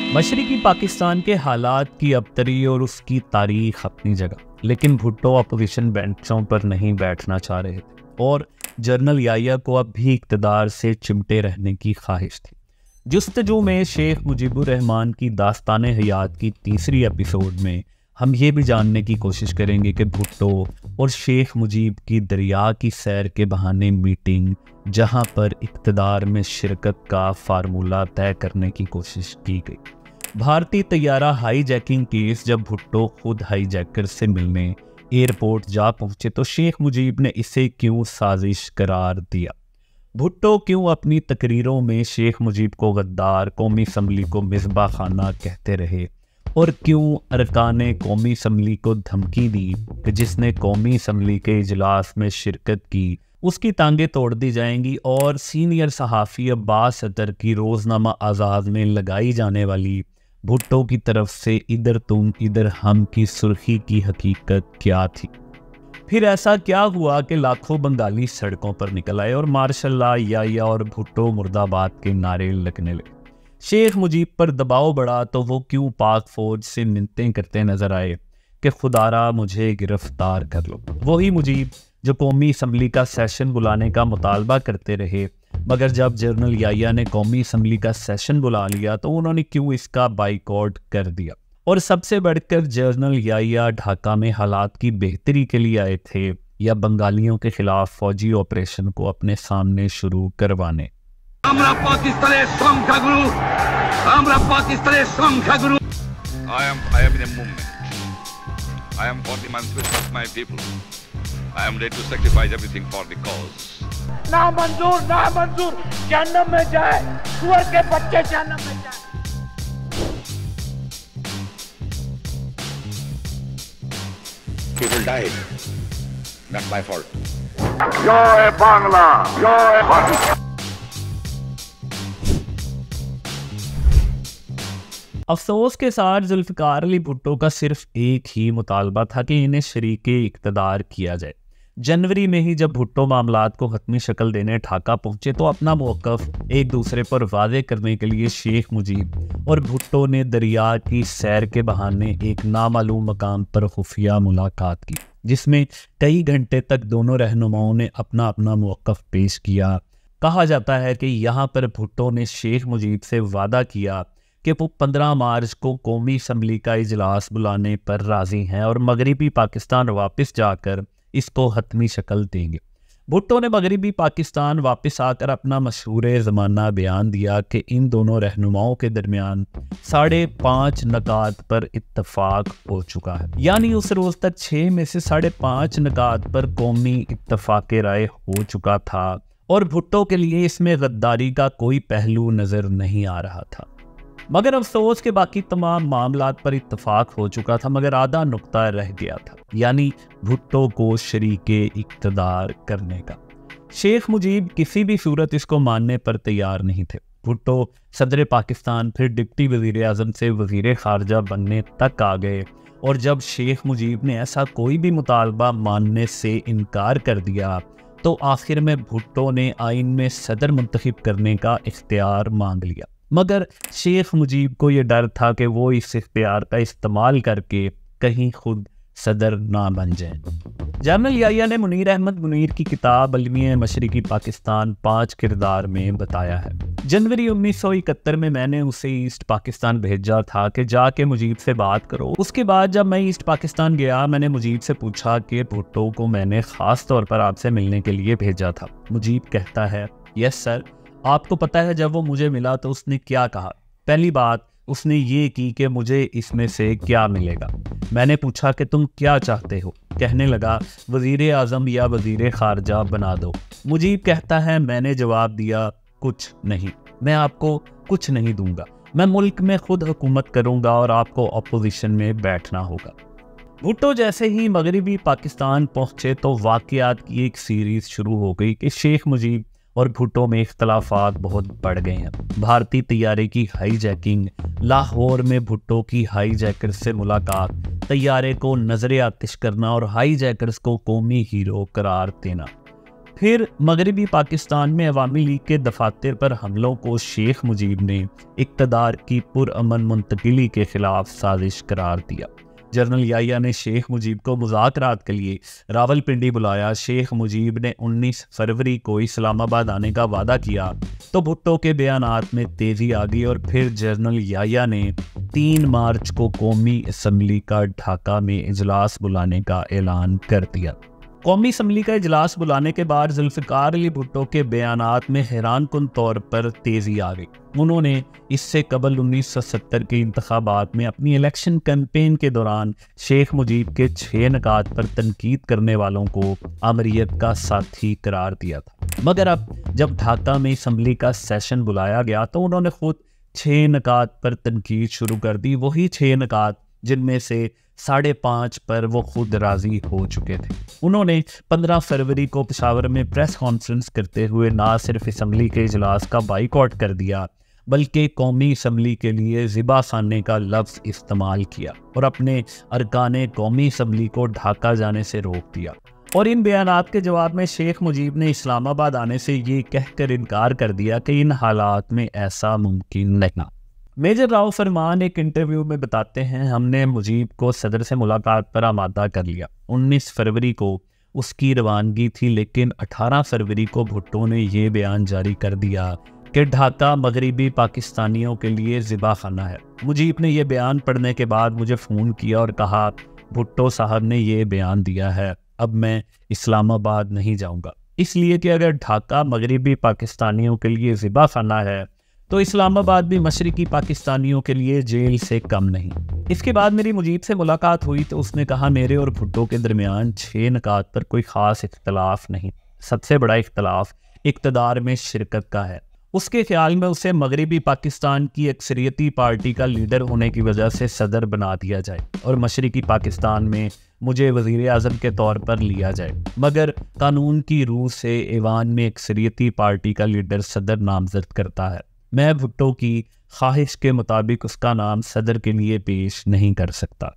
मशरकी पाकिस्तान के हालात की अबतरी और उसकी तारीख अपनी जगह, लेकिन भुट्टो अपोजिशन बेंचों पर नहीं बैठना चाह रहे थे और जनरल याहिया को अब भी इक़्तिदार से चिमटे रहने की ख्वाहिश थी। जुस्तजू में शेख मुजीबुर रहमान की दास्ताने हयात की तीसरी एपिसोड में हम ये भी जानने की कोशिश करेंगे कि भुट्टो और शेख मुजीब की दरिया की सैर के बहाने मीटिंग, जहां पर इक़्तिदार में शिरकत का फार्मूला तय करने की कोशिश की गई। भारतीय तैयारा हाईजैकिंग केस जब भुट्टो खुद हाईजैकर से मिलने एयरपोर्ट जा पहुंचे तो शेख मुजीब ने इसे क्यों साजिश करार दिया। भुट्टो क्यों अपनी तकरीरों में शेख मुजीब को गद्दार, कौमी असम्बली को मिसबा खाना कहते रहे और क्यों अरकाने कौमी असम्बली को धमकी दी कि जिसने कौमी असम्बली के इजलास में शिरकत की उसकी टांगें तोड़ दी जाएंगी और सीनियर सहाफ़ी अब्बास अतर की रोज़नामा आज़ाद में लगाई जाने वाली भुट्टो की तरफ से इधर तुम इधर हम की सुर्खी की हकीकत क्या थी। फिर ऐसा क्या हुआ कि लाखों बंगाली सड़कों पर निकल आए और मार्शल याहिया और भुट्टो मुर्दाबाद के नारे लगने लगे। शेख मुजीब पर दबाव बढ़ा तो वो क्यों पाक फौज से मिन्नतें करते नजर आए कि खुदारा मुझे गिरफ्तार कर लो। वही मुजीब जो कौमी असम्बली का सेशन बुलाने का मुतालबा करते रहे, मगर जब जनरल याहिया ने कौमी असम्बली का सेशन बुला लिया तो उन्होंने क्यों इसका बाइकआउट कर दिया। और सबसे बढ़कर जनरल याहिया ढाका में हालात की बेहतरी के लिए आए थे या बंगालियों के खिलाफ फौजी ऑपरेशन को अपने सामने शुरू करवाने। I am ready to sacrifice everything for the cause. ना मंजूर, ना मंजूर, जहन्नम में जाए, सुअर के बच्चे जहन्नम में जाए। People died. Not my fault. जय बांग्ला, जय भारत। अफसोस के साथ जुल्फ़िकार अली भुट्टो का सिर्फ एक ही मुतालबा था कि इन्हें शरीके इक़्तिदार किया जाए। जनवरी में ही जब भुट्टो मामलात को हतमी शक्ल देने ढाका पहुंचे तो अपना मौक़िफ़ एक दूसरे पर वाज़े करने के लिए शेख मुजीब और भुट्टो ने दरिया की सैर के बहाने एक नामालूम मकाम पर खुफिया मुलाकात की, जिसमें कई घंटे तक दोनों रहनुमाओं ने अपना अपना मौक़िफ़ पेश किया। कहा जाता है कि यहाँ पर भुट्टो ने शेख मुजीब से वादा किया कि वो 15 मार्च को कौमी असम्बली का इजलास बुलाने पर राज़ी हैं और मगरिबी पाकिस्तान वापस जाकर इसको हतमी शक्ल देंगे। भुट्टो ने मगरिबी पाकिस्तान वापस आकर अपना मशहूर ज़माना बयान दिया कि इन दोनों रहनुमाओं के दरमियान 5.5 नकात पर इत्तफाक हो चुका है। यानी उस रोज़ तक 6 में से 5.5 नकात पर कौमी इत्तफाक राय हो चुका था और भुट्टो के लिए इसमें गद्दारी का कोई पहलू नज़र नहीं आ रहा था। मगर अफसोस के बाकी तमाम मामलात पर इत्तफाक हो चुका था, मगर आधा नुक्ता रह गया था, यानी भुट्टो को शरीके इक़्तिदार करने का। शेख मुजीब किसी भी सूरत इसको मानने पर तैयार नहीं थे। भुट्टो सदर पाकिस्तान फिर डिप्टी वज़ीर आज़म से वज़ीर ख़ारजा बनने तक आ गए और जब शेख मुजीब ने ऐसा कोई भी मुतालबा मानने से इनकार कर दिया तो आखिर में भुट्टो ने आइन में सदर मुंतखब करने का इख्तियार मांग लिया। मगर शेख मुजीब को ये डर था कि वो इस इख्तियार का इस्तेमाल करके कहीं खुद सदर ना बन जाए। जनरल याहिया ने मुनीर अहमद मुनीर की किताब अलमिया मशरकी पाकिस्तान 5 किरदार में बताया है। जनवरी 1971 में मैंने उसे ईस्ट पाकिस्तान भेजा था कि जाके मुजीब से बात करो। उसके बाद जब मैं ईस्ट पाकिस्तान गया मैंने मुजीब से पूछा कि भुट्टो को मैंने ख़ास तौर पर आपसे मिलने के लिए भेजा था। मुजीब कहता है, यस सर। आपको पता है जब वो मुझे मिला तो उसने क्या कहा? पहली बात उसने ये की कि मुझे इसमें से क्या मिलेगा। मैंने पूछा कि तुम क्या चाहते हो? कहने लगा वज़ीर आज़म या वज़ीर ख़ारजा बना दो। मुजीब कहता है, मैंने जवाब दिया कुछ नहीं, मैं आपको कुछ नहीं दूंगा, मैं मुल्क में खुद हुकूमत करूंगा और आपको अपोजिशन में बैठना होगा। भुट्टो जैसे ही मगरिबी पाकिस्तान पहुंचे तो वाक़यात की एक सीरीज़ शुरू हो गई कि शेख मुजीब और भुट्टो में इख्तलाफात बहुत बढ़ गए हैं। भारतीय तैयारे की हाईजैकिंग, लाहौर में भुट्टो की हाईजैकर से मुलाकात, तैयारे को नजर आतिश करना और हाईजैकर्स को कौमी हीरो करार देना। फिर मगरबी पाकिस्तान में अवामी लीग के दफातर पर हमलों को शेख मुजीब ने इक़्तिदार की पुरअमन मुंतकिली के खिलाफ साजिश करार दिया। जनरल याहिया ने शेख मुजीब को मुज़ाकरात के लिए रावलपिंडी बुलाया। शेख मुजीब ने 19 फरवरी को इस्लामाबाद आने का वादा किया तो भुट्टो के बयानात में तेज़ी आ गई और फिर जनरल याहिया ने 3 मार्च को कौमी असम्बली का ढाका में इजलास बुलाने का ऐलान कर दिया। कौमी असम्बली का इजलास बुलाने के बाद जुल्फ़िकार अली भुट्टो के बयानात में हैरानकुन तौर पर तेज़ी आ गई। उन्होंने इससे कबल 1970 के इंतखाबात में अपनी इलेक्शन कैंपेन के दौरान शेख मुजीब के 6 निकात पर तनकीद करने वालों को आमरीयत का साथी करार दिया था। मगर अब जब ढाका में असम्बली का सेशन बुलाया गया तो उन्होंने खुद 6 निकात पर तनकीद शुरू कर दी, वही 6 निकात जिनमें से 5.5 पर वो खुद राजी हो चुके थे। उन्होंने 15 फरवरी को पेशावर में प्रेस कॉन्फ्रेंस करते हुए ना सिर्फ असम्बली के इजलास का बाइकआउट कर दिया बल्कि कौमी असम्बली के लिए ज़िबा खाने का लफ्ज़ इस्तेमाल किया और अपने अरकाने कौमी असम्बली को ढाका जाने से रोक दिया। और इन बयानात के जवाब में शेख मुजीब ने इस्लामाबाद आने से ये कहकर इनकार कर दिया कि इन हालात में ऐसा मुमकिन नहीं। मेजर राव फरमान एक इंटरव्यू में बताते हैं, हमने मुजीब को सदर से मुलाकात पर आमादा कर लिया। 19 फरवरी को उसकी रवानगी थी, लेकिन 18 फरवरी को भुट्टो ने यह बयान जारी कर दिया कि ढाका मगरिबी पाकिस्तानियों के लिए ज़िबा खाना है। मुजीब ने यह बयान पढ़ने के बाद मुझे फ़ोन किया और कहा, भुट्टो साहब ने यह बयान दिया है, अब मैं इस्लामाबाद नहीं जाऊँगा, इसलिए कि अगर ढाका मगरिबी पाकिस्तानियों के लिए ज़िबा खाना है तो इस्लामाबाद भी मशरिकी पाकिस्तानियों के लिए जेल से कम नहीं। इसके बाद मेरी मुजीब से मुलाकात हुई तो उसने कहा, मेरे और भुट्टो के दरमियान 6 निकात पर कोई ख़ास इख्तलाफ नहीं, सबसे बड़ा इख्तलाफ इक़्तिदार में शिरकत का है। उसके ख्याल में उसे मगरिबी पाकिस्तान की अक्सरियती पार्टी का लीडर होने की वजह से सदर बना दिया जाए और मशरिकी पाकिस्तान में मुझे वज़ीर आज़म के तौर पर लिया जाए, मगर कानून की रूह से ऐवान में अक्सरियती पार्टी का लीडर सदर नामजद करता है। मैं भुट्टो की ख्वाहिश के मुताबिक उसका नाम सदर के लिए पेश नहीं कर सकता।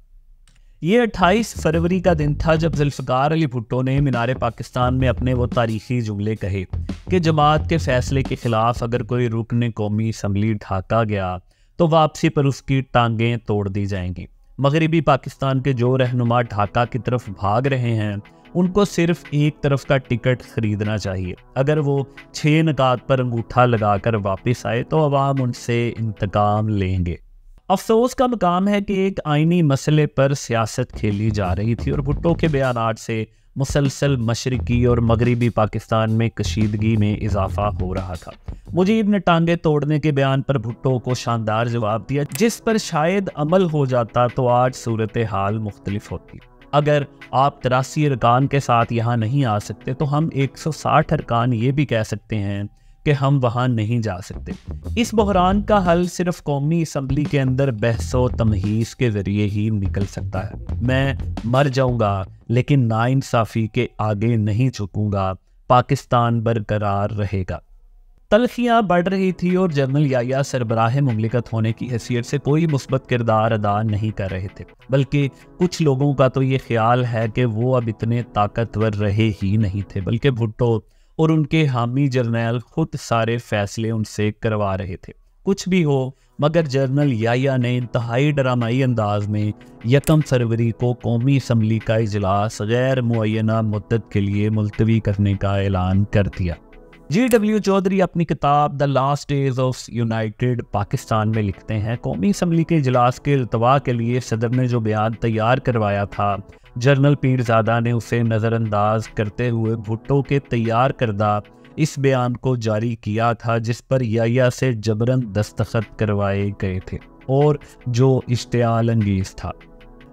ये 28 फरवरी का दिन था जब जुल्फ़िकार अली भुट्टो ने मीनार पाकिस्तान में अपने वो तारीखी जुमले कहे कि जमात के फैसले के खिलाफ अगर कोई रुकन कौमी असम्बली ढाका गया तो वापसी पर उसकी टांगें तोड़ दी जाएंगी। मगरिबी पाकिस्तान के जो रहनुमा ढाका की तरफ भाग रहे हैं उनको सिर्फ एक तरफ का टिकट खरीदना चाहिए। अगर वो 6 निकात पर अंगूठा लगाकर वापस आए तो अवाम उनसे इंतकाम लेंगे। अफसोस का मकाम है कि एक आईनी मसले पर सियासत खेली जा रही थी और भुट्टो के बयानात से मुसलसल मशरिकी और मगरिबी पाकिस्तान में कशीदगी में इजाफा हो रहा था। मुजीब ने टांगे तोड़ने के बयान पर भुट्टो को शानदार जवाब दिया, जिस पर शायद अमल हो जाता तो आज सूरत हाल मुख्तलिफ होती। अगर आप 83 अरकान के साथ यहाँ नहीं आ सकते तो हम 160 अरकान ये भी कह सकते हैं कि हम वहाँ नहीं जा सकते। इस बहरान का हल सिर्फ कौमी असम्बली के अंदर बहसो तमहीज़ के ज़रिए ही निकल सकता है। मैं मर जाऊँगा लेकिन नाइंसाफ़ी के आगे नहीं झुकूँगा, पाकिस्तान बरकरार रहेगा। तलखियाँ बढ़ रही थी और जनरल याहिया सरबराह मुमलिकत होने की हैसियत से कोई मुस्बत किरदार अदा नहीं कर रहे थे, बल्कि कुछ लोगों का तो ये ख्याल है कि वो अब इतने ताकतवर रहे ही नहीं थे, बल्कि भुट्टो और उनके हामी जर्नैल खुद सारे फैसले उनसे करवा रहे थे। कुछ भी हो, मगर जनरल याहिया ने इंतहाई ड्रामाई अंदाज में 1 फरवरी को कौमी असम्बली का इजलास गैर मुअय्यना मुद्दत के लिए मुलतवी करने का ऐलान कर दिया। G.W. चौधरी अपनी किताब the last days of United Pakistan में लिखते हैं, कौमी असम्बली के इजलास के इल्तवा के लिए सदर ने जो बयान तैयार करवाया था, जनरल पीरज़ादा ने उसे नज़रअंदाज करते हुए भुट्टो के तैयार करदा इस बयान को जारी किया था, जिस पर याहिया से जबरन दस्तखत करवाए गए थे और जो इश्तियाल अंगेज़ था।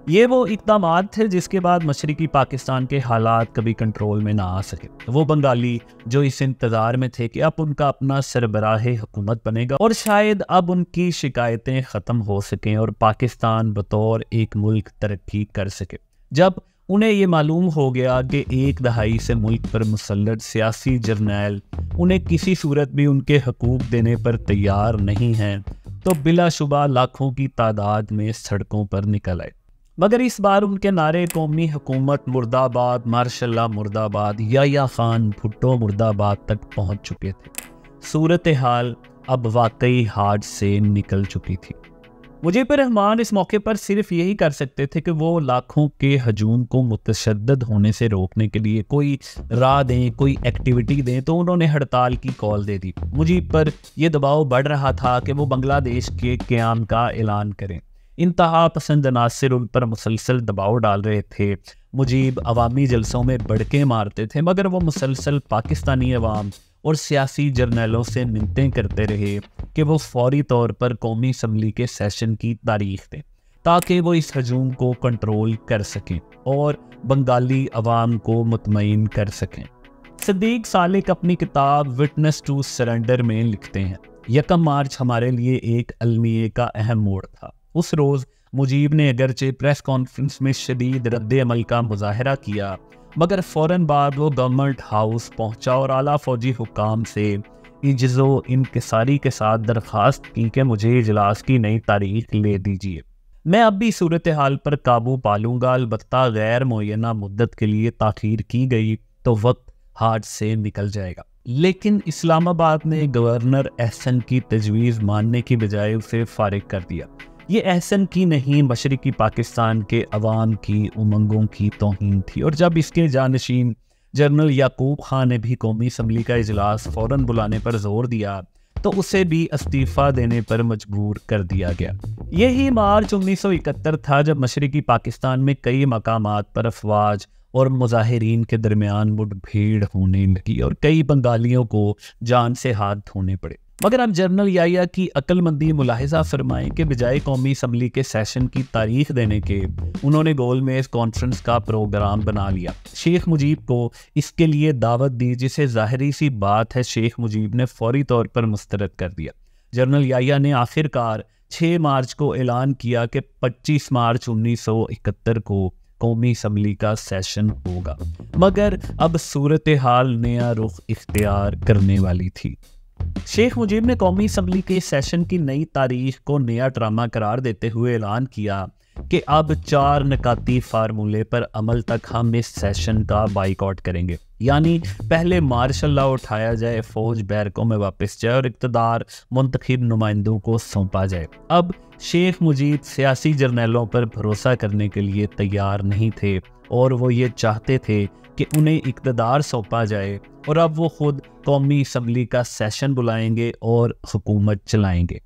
ये वो इक़दामात थे जिसके बाद मशरिकी पाकिस्तान के हालात कभी कंट्रोल में ना आ सके। वो बंगाली जो इस इंतज़ार में थे कि अब उनका अपना सरबराह हुकूमत बनेगा और शायद अब उनकी शिकायतें ख़त्म हो सकें और पाकिस्तान बतौर एक मुल्क तरक्की कर सके। जब उन्हें ये मालूम हो गया कि 1 दहाई से मुल्क पर मुसल्लत सियासी जर्नैल उन्हें किसी सूरत भी उनके हकूक़ देने पर तैयार नहीं हैं, तो बिलाशुबा लाखों की तादाद में सड़कों पर निकल आए। मगर इस बार उनके नारे कौमी हुकूमत मुर्दाबाद, मार्शल्लाह मुर्दाबाद, याह्या खान भुट्टो मुर्दाबाद तक पहुंच चुके थे। सूरत हाल अब वाकई हाथ से निकल चुकी थी। मुजीबुर रहमान इस मौके पर सिर्फ यही कर सकते थे कि वो लाखों के हजूम को मुतशद्दद होने से रोकने के लिए कोई राह दें, कोई एक्टिविटी दें, तो उन्होंने हड़ताल की कॉल दे दी। मुजीब पर यह दबाव बढ़ रहा था कि वो बांग्लादेश के क़याम का ऐलान करें। इंतहा पसंद अनासिर उन पर मुसलसल दबाव डाल रहे थे। मुजीब अवामी जलसों में बड़के मारते थे, मगर वो मुसलसल पाकिस्तानी अवाम और सियासी जर्नलों से मिन्नतें करते रहे कि वो फौरी तौर पर कौमी असम्बली के सेशन की तारीख दें, ताकि वो इस हजूम को कंट्रोल कर सकें और बंगाली अवाम को मुतमईन कर सकें। सदीक सालिक अपनी किताब विटनेस टू सरेंडर में लिखते हैं, 1 मार्च हमारे लिए एक अलमिये का अहम मोड़ था। उस रोज़ मुजीब ने अगरचे प्रेस कॉन्फ्रेंस में शदीद रद्द अमल का मुजाहरा किया, मगर फ़ौरन बाद वो गवर्नमेंट हाउस पहुंचा और आला फौजी हुकाम से इज्जो इनकिसारी के साथ दरख्वास्त की कि मुझे इजलास की नई तारीख ले दीजिए। मैं अब भी सूरत हाल पर काबू पा लूँगा, अलबत्ता गैर मुअय्यना मुद्दत के लिए ताख़ीर की गई तो वक्त हाथ से निकल जाएगा। लेकिन इस्लामाबाद ने गवर्नर एहसन की तजवीज़ मानने की बजाय उसे फारिग कर दिया। ये एहसन की नहीं, मशरिकी पाकिस्तान के अवाम की उमंगों की तौहीन थी। और जब इसके जानशीन जनरल याकूब खान ने भी कौमी असम्बली का इजलास फ़ौरन बुलाने पर जोर दिया, तो उसे भी इस्तीफ़ा देने पर मजबूर कर दिया गया। यही मार्च 1971 था जब मशरिकी पाकिस्तान में कई मकामात पर अफवाज और मुजाहिरीन के दरमियान मुठभेड़ होने लगी और कई बंगालियों को जान से हाथ धोने पड़े। मगर अब जनरल याह्या की अक्लमंदी मुलाहिजा फरमाएं कि बजाय कौमी असम्बली के सेशन की तारीख देने के, उन्होंने गोलमेज कॉन्फ्रेंस का प्रोग्राम बना लिया। शेख मुजीब को इसके लिए दावत दी, जिसे ज़ाहिरी सी बात है शेख मुजीब ने फौरी तौर पर मुस्तरद कर दिया। जनरल याह्या ने आखिरकार 6 मार्च को ऐलान किया कि 25 मार्च 1971 को कौमी असम्बली का सेशन होगा। मगर अब सूरत हाल नया रुख इख्तियार करने वाली थी। शेख मुजीब ने कौमी असम्बली के सेशन की नई तारीख को नया ड्रामा करार देते हुए ऐलान किया कि अब 4 निकाती फार्मूले पर अमल तक हम इस सेशन का बाइकआउट करेंगे। यानी पहले मार्शल लॉ उठाया जाए, फौज बैरकों में वापस जाए और इक़्तिदार मुंतखब नुमाइंदों को सौंपा जाए। अब शेख मुजीब सियासी जर्नलों पर भरोसा करने के लिए तैयार नहीं थे और वो ये चाहते थे कि उन्हें इक़्तिदार सौंपा जाए और अब वो खुद कौमी असम्बली का सेशन बुलाएंगे और हुकूमत चलाएंगे।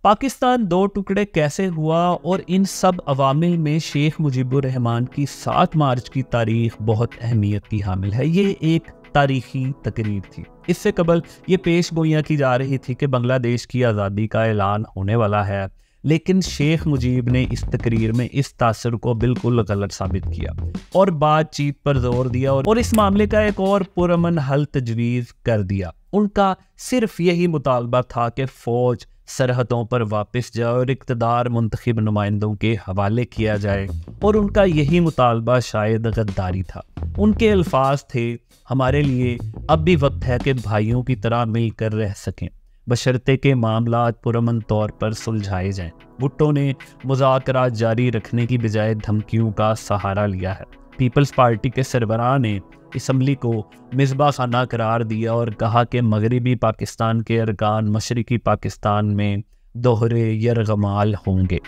पाकिस्तान 2 टुकड़े कैसे हुआ और इन सब अवामिल में शेख मुजीबुर रहमान की 7 मार्च की तारीख बहुत अहमियत की हामिल है। ये एक तारीखी तकरीर थी। इससे कबल ये पेश गोइयाँ की जा रही थी कि बांग्लादेश की आज़ादी का ऐलान होने वाला है, लेकिन शेख मुजीब ने इस तकरीर में इस तासर को बिल्कुल गलत साबित किया और बातचीत पर जोर दिया और इस मामले का एक और पुरअमन हल तजवीज़ कर दिया। उनका सिर्फ यही मुतालबा था कि फ़ौज सरहदों पर वापस जाए और इक़्तिदार मुंतखब नुमाइंदों के हवाले किया जाए, और उनका यही मुतालबा शायद गद्दारी था। उनके अल्फाज थे, हमारे लिए अब भी वक्त है कि भाइयों की तरह मिलकर रह सकें, बशर्ते के मामलात पुरअमन तौर पर सुलझाए जाएं। भुट्टो ने मुज़ाकरात जारी रखने की बजाय धमकियों का सहारा लिया है। पीपल्स पार्टी के सरबराह ने असम्बली को मिसबा खाना करार दिया और कहा कि मगरिबी पाकिस्तान के अरकान मशरिकी पाकिस्तान में दोहरे यरगमाल होंगे।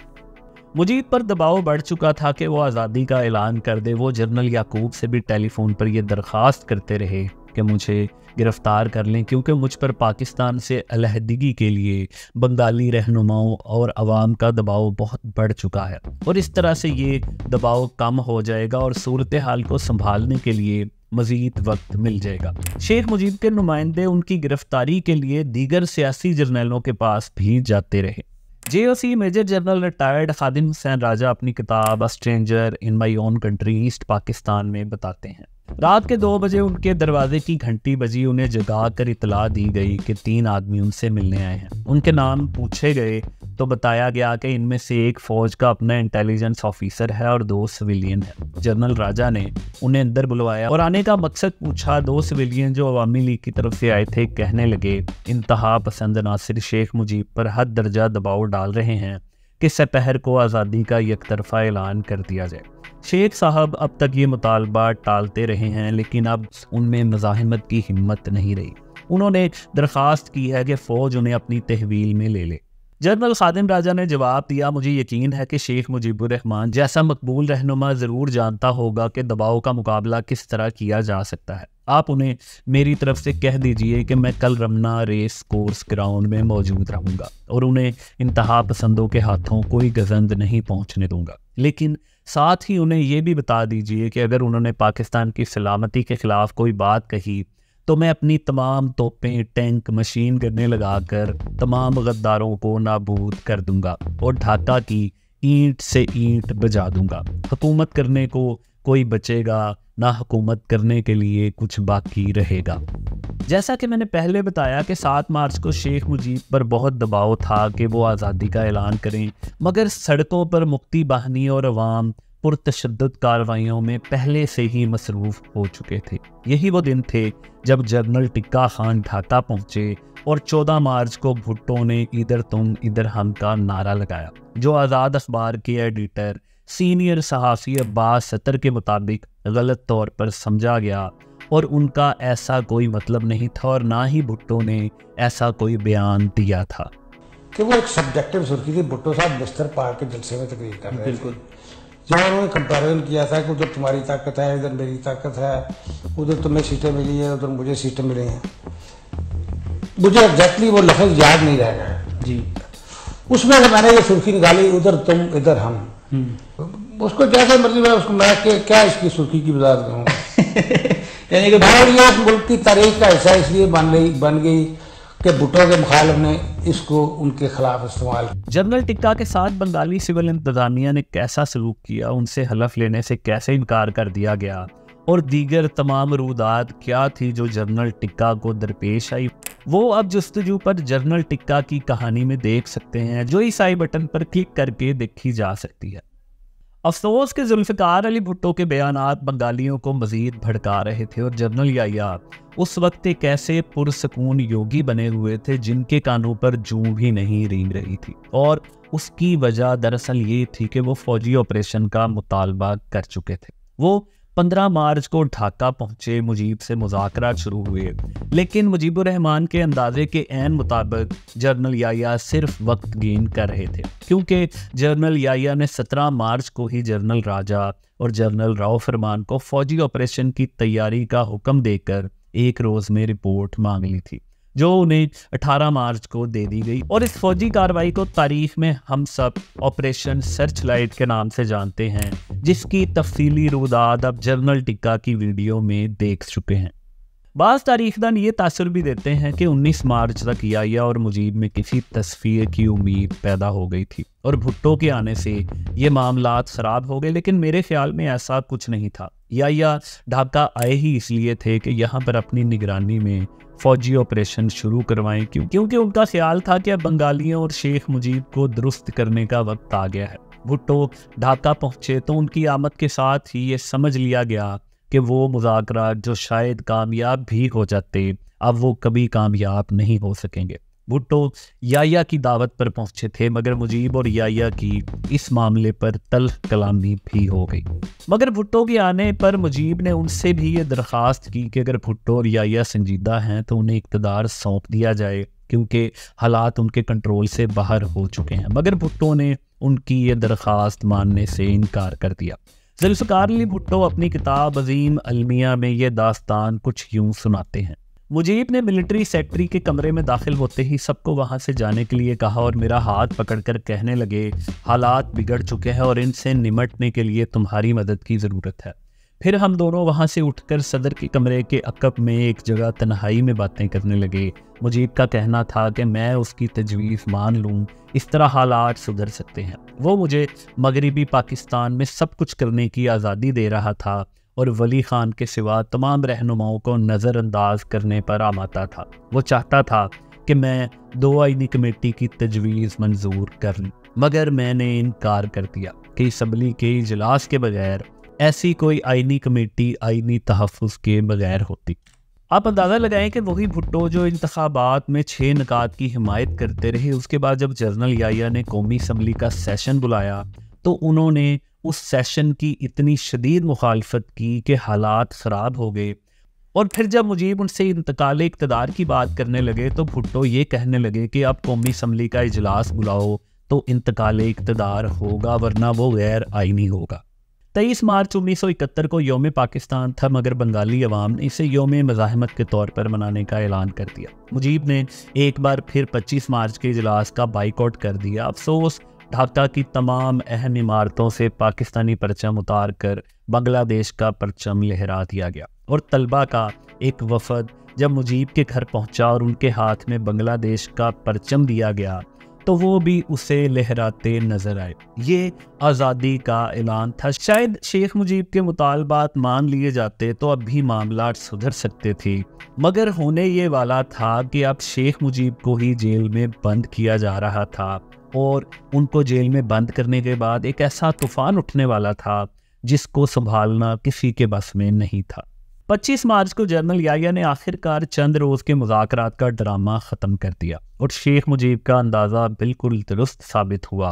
मुजीब पर दबाव बढ़ चुका था कि वो आज़ादी का ऐलान कर दे। वो जनरल याकूब से भी टेलीफोन पर यह दरख्वास्त करते रहे कि मुझे गिरफ्तार कर लें, क्योंकि मुझ पर पाकिस्तान से अलहदगी के लिए बंगाली रहनुमाओं और अवाम का दबाव बहुत बढ़ चुका है और इस तरह से ये दबाव कम हो जाएगा और सूरत हाल को संभालने के लिए मज़ीद वक्त मिल जाएगा। शेख मुजीब के नुमाइंदे उनकी गिरफ्तारी के लिए दीगर सियासी जर्नलों के पास भी जाते रहे। JOC मेजर जनरल रिटायर्ड खादिम हुसैन राजा अपनी किताब a stranger in my own country east Pakistan में बताते हैं, रात के 2 बजे उनके दरवाजे की घंटी बजी। उन्हें जगा कर इतला दी गई कि 3 आदमी उनसे मिलने आए हैं। उनके नाम पूछे गए तो बताया गया कि इनमें से एक फौज का अपना इंटेलिजेंस ऑफिसर है और 2 सिविलियन है। जनरल राजा ने उन्हें अंदर बुलवाया और आने का मकसद पूछा। 2 सिविलियन जो अवामी लीग की तरफ से आए थे कहने लगे, इंतहा पसंद नासिर शेख मुजीब पर हद दर्जा दबाव डाल रहे हैं कि सपहर को आज़ादी का एक तरफा ऐलान कर दिया जाए। शेख साहब अब तक ये मुतालबा टालते रहे हैं, लेकिन अब उनमें मज़ाहिमत की हिम्मत नहीं रही। उन्होंने दरख्वास्त की है कि फ़ौज उन्हें अपनी तहवील में ले ले। जनरल खादिम राजा ने जवाब दिया, मुझे यकीन है कि शेख मुजीबुर रहमान जैसा मकबूल रहनुमा ज़रूर जानता होगा कि दबाव का मुकाबला किस तरह किया जा सकता है। आप उन्हें मेरी तरफ से कह दीजिए कि मैं कल रमना रेस कोर्स ग्राउंड में मौजूद रहूँगा और उन्हें इंतहा पसंदों के हाथों कोई गजंद नहीं पहुँचने दूँगा। लेकिन साथ ही उन्हें यह भी बता दीजिए कि अगर उन्होंने पाकिस्तान की सलामती के ख़िलाफ़ कोई बात कही तो मैं अपनी तमाम तोपें, टैंक, मशीन गन्ने लगाकर तमाम गद्दारों को नाबूद कर दूंगा और ढाका की ईंट से ईंट बजा दूंगा। हुकूमत करने को कोई बचेगा ना, हुकूमत करने के लिए कुछ बाकी रहेगा। जैसा कि मैंने पहले बताया कि 7 मार्च को शेख मुजीब पर बहुत दबाव था कि वो आज़ादी का ऐलान करें, मगर सड़कों पर मुक्ति बाहिनी और अवाम पुरतशद्दुद कार्रवाइयों में पहले से ही मसरूफ़ हो चुके थे। यही वो दिन थे जब जनरल टिक्का खान ढाका पहुंचे और 14 मार्च को भुट्टो ने इधर तुम इधर हम का नारा लगाया, जो आज़ाद अखबार के एडिटर सीनियर सहाफ़ी अब्बास सत्तर के मुताबिक गलत तौर पर समझा गया और उनका ऐसा कोई मतलब नहीं था और ना ही भुट्टो ने ऐसा कोई बयान दिया था। कि वो एक सब्जेक्टिव सुर्खी थी। भुट्टो साहब बिस्तर पार के जलसे में तकरीर कर रहे थे, जहाँ उन्होंने कंपैरिजन किया था कि उधर तुम्हारी ताकत है, इधर मेरी ताकत है, उधर तुम्हें सीटें मिली हैं, उधर मुझे सीटें मिली हैं। मुझे एग्जैक्टली वो लफ्ज़ याद नहीं रह गया जी। उसमें से मैंने ये सुर्खी निकाली, उधर तुम इधर हम। उसको जैसे मर्जी मैं उसको मैं क्या इसकी सुर्खी की वजाहत करूँ। यानी कि ये इस मुल्क की तारीख का हिस्सा इसलिए बन गई कि भुट्टो के मुखालिफ ने इसको उनके खिलाफ इस्तेमाल। जनरल टिक्का के साथ बंगाली सिविल इंतजामिया ने कैसा सलूक किया, उनसे हलफ लेने से कैसे इनकार कर दिया गया और दीगर तमाम रूदात क्या थी जो जनरल टिक्का को दरपेश आई, वो अब जुस्तजू पर जनरल टिक्का की कहानी में देख सकते हैं, जो इस आई बटन पर क्लिक करके देखी जा सकती है। अफसोस के जुल्फ़िकार अली भुट्टो के बयानात बंगालियों को मजीद भड़का रहे थे और जनरल याया उस वक्त एक ऐसे पुरसकून योगी बने हुए थे जिनके कानों पर जूं भी नहीं रेंग रही थी, और उसकी वजह दरअसल ये थी कि वो फौजी ऑपरेशन का मुतालबा कर चुके थे। वो 15 मार्च को ढाका पहुंचे, मुजीब से मुज़ाकरात शुरू हुए, लेकिन मुजीबुर रहमान के अंदाजे के ऐन मुताबिक जनरल याया सिर्फ वक्त गेन कर रहे थे, क्योंकि जनरल याया ने 17 मार्च को ही जनरल राजा और जनरल राव फरमान को फौजी ऑपरेशन की तैयारी का हुक्म देकर एक रोज़ में रिपोर्ट मांग ली थी, जो उन्हें 18 मार्च को दे दी गई। और इस फौजी कार्रवाई को तारीख में हम सब ऑपरेशन सर्च लाइट के नाम से जानते हैं, जिसकी तफसीली रुदात अब जनरल टिक्का की वीडियो में देख चुके हैं। बाज़ तारीखदान ये तासुर भी देते हैं कि 19 मार्च तक याया और मुजीब में किसी तस्फीर की उम्मीद पैदा हो गई थी और भुट्टो के आने से ये मामलात ख़राब हो गए, लेकिन मेरे ख्याल में ऐसा कुछ नहीं था। याया ढाका आए ही इसलिए थे कि यहाँ पर अपनी निगरानी में फौजी ऑपरेशन शुरू करवाएं, क्योंकि उनका ख्याल था कि अब बंगालियों और शेख मुजीब को दुरुस्त करने का वक्त आ गया है। भुट्टो ढाका पहुंचे तो उनकी आमद के साथ ही ये समझ लिया गया कि वो मुज़ाकरात जो शायद कामयाब भी हो जाते, अब वो कभी कामयाब नहीं हो सकेंगे। भुट्टो याया की दावत पर पहुंचे थे, मगर मुजीब और याया की इस मामले पर तल्ख कलामी भी हो गई। मगर भुट्टो के आने पर मुजीब ने उनसे भी ये दरख्वास्त की कि अगर भुट्टो और याया संजीदा हैं तो उन्हें इक़्तिदार सौंप दिया जाए, क्योंकि हालात उनके कंट्रोल से बाहर हो चुके हैं। मगर भुट्टो ने उनकी ये दरख्वास्त मानने से इनकार कर दिया। जुल्फ़िकार अली भुट्टो अपनी किताब अजीम अलमिया में ये दास्तान कुछ यूँ सुनाते हैं। मुजीब ने मिलिट्री सेक्रेटरी के कमरे में दाखिल होते ही सबको वहां से जाने के लिए कहा और मेरा हाथ पकड़कर कहने लगे, हालात बिगड़ चुके हैं और इनसे निमटने के लिए तुम्हारी मदद की ज़रूरत है। फिर हम दोनों वहां से उठकर सदर के कमरे के अकब में एक जगह तन्हाई में बातें करने लगे। मुजीब का कहना था कि मैं उसकी तजवीज़ मान लूँ, इस तरह हालात सुधर सकते हैं। वो मुझे मगरिबी पाकिस्तान में सब कुछ करने की आज़ादी दे रहा था और वली खान के सिवा तमाम रहनुमाओं को नज़रअंदाज करने पर आमाता था। वो चाहता था कि मैं 2 आईनी कमेटी की तजवीज़ मंजूर कर लूँ, मगर मैंने इनकार कर दिया कि असम्बली के इजलास के बगैर ऐसी कोई आईनी कमेटी आईनी तहफ़्फ़ुज़ के बगैर होती। आप अंदाज़ा लगाएं कि वही भुट्टो जो इंतखाबात में 6 निकात की हिमायत करते रहे, उसके बाद जब जनरल याहिया ने कौमी असम्बली का सेशन बुलाया तो उन्होंने उस सेशन की इतनी शदीद मुखालफत की कि हालात ख़राब हो गए। और फिर जब मुजीब उनसे इंतकाल इक़्तिदार की बात करने लगे तो भुट्टो ये कहने लगे कि अब कौमी असम्बली का इजलास बुलाओ तो इंतकाल इक़्तिदार होगा, वरना वो गैर आइनी होगा। 23 मार्च 1971 को योम पाकिस्तान था, मगर बंगाली अवाम ने इसे योम मज़ाहमत के तौर पर मनाने का ऐलान कर दिया। मुजीब ने एक बार फिर 25 मार्च के इजलास का बाइकआउट कर दिया। अफसोस, ढाका की तमाम अहम इमारतों से पाकिस्तानी परचम उतार कर बांग्लादेश का परचम लहरा दिया गया और तलबा का एक वफद जब मुजीब के घर पहुंचा और उनके हाथ में बांग्लादेश का परचम दिया गया तो वो भी उसे लहराते नजर आए। ये आज़ादी का ऐलान था। शायद शेख मुजीब के मुतालबात मान लिए जाते तो अब भी मामलात सुधर सकते थे, मगर होने ये वाला था कि अब शेख मुजीब को ही जेल में बंद किया जा रहा था और उनको जेल में बंद करने के बाद एक ऐसा तूफान उठने वाला था जिसको संभालना किसी के बस में नहीं था। 25 मार्च को जनरल याहिया ने आखिरकार चंद रोज़ के मुज़ाकरात का ड्रामा ख़त्म कर दिया और शेख मुजीब का अंदाज़ा बिल्कुल दुरुस्त साबित हुआ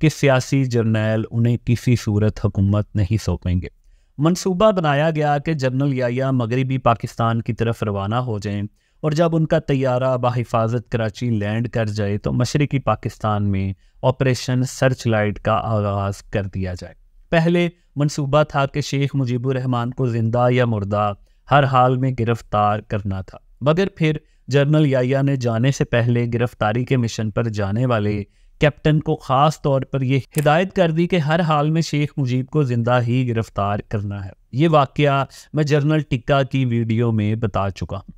कि सियासी जर्नैल उन्हें किसी सूरत हुकूमत नहीं सौंपेंगे। मंसूबा बनाया गया कि जनरल याहिया मगरबी पाकिस्तान की तरफ रवाना हो जाएं और जब उनका तैयारा बाहिफाजत कराची लैंड कर जाए तो मशरक़ी पाकिस्तान में ऑपरेशन सर्च लाइट का आगाज़ कर दिया जाए। पहले मंसूबा था कि शेख मुजीबुर रहमान को जिंदा या मुर्दा हर हाल में गिरफ्तार करना था, मगर फिर जनरल याहिया ने जाने से पहले गिरफ्तारी के मिशन पर जाने वाले कैप्टन को ख़ास तौर पर यह हिदायत कर दी कि हर हाल में शेख मुजीब को जिंदा ही गिरफ्तार करना है। ये वाक़या मैं जनरल टिक्का की वीडियो में बता चुका हूँ।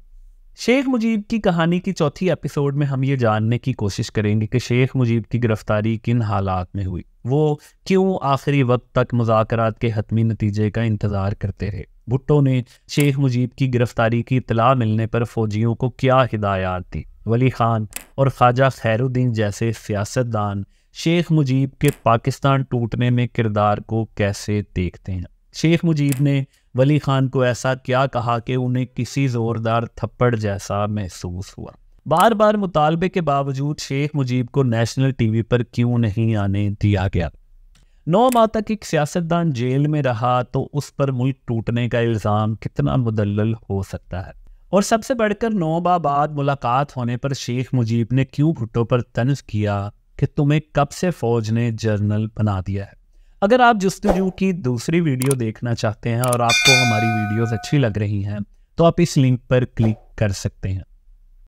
शेख मुजीब की कहानी की चौथी एपिसोड में हम ये जानने की कोशिश करेंगे कि शेख मुजीब की गिरफ्तारी किन हालात में हुई, वो क्यों आखिरी वक्त तक मुज़ाकरात के हतमी नतीजे का इंतज़ार करते रहे, भुट्टो ने शेख मुजीब की गिरफ्तारी की इत्तला मिलने पर फौजियों को क्या हिदायत दी, वली खान और ख्वाजा खैरुद्दीन जैसे सियासतदान शेख मुजीब के पाकिस्तान टूटने में किरदार को कैसे देखते हैं। शेख मुजीब ने वली खान को ऐसा क्या कहा कि उन्हें किसी ज़ोरदार थप्पड़ जैसा महसूस हुआ। बार बार मुतालबे के बावजूद शेख मुजीब को नेशनल टीवी पर क्यों नहीं आने दिया गया। 9 माह तक एक सियासतदान जेल में रहा तो उस पर मुल्क टूटने का इल्ज़ाम कितना मुदल्लल हो सकता है। और सबसे बढ़कर 9 माह बाद मुलाकात होने पर शेख मुजीब ने क्यों भुट्टो पर तंज किया कि तुम्हें कब से फ़ौज ने जर्नल बना दिया है। अगर आप जुस्तजू की दूसरी वीडियो देखना चाहते हैं और आपको हमारी वीडियोस अच्छी लग रही हैं तो आप इस लिंक पर क्लिक कर सकते हैं।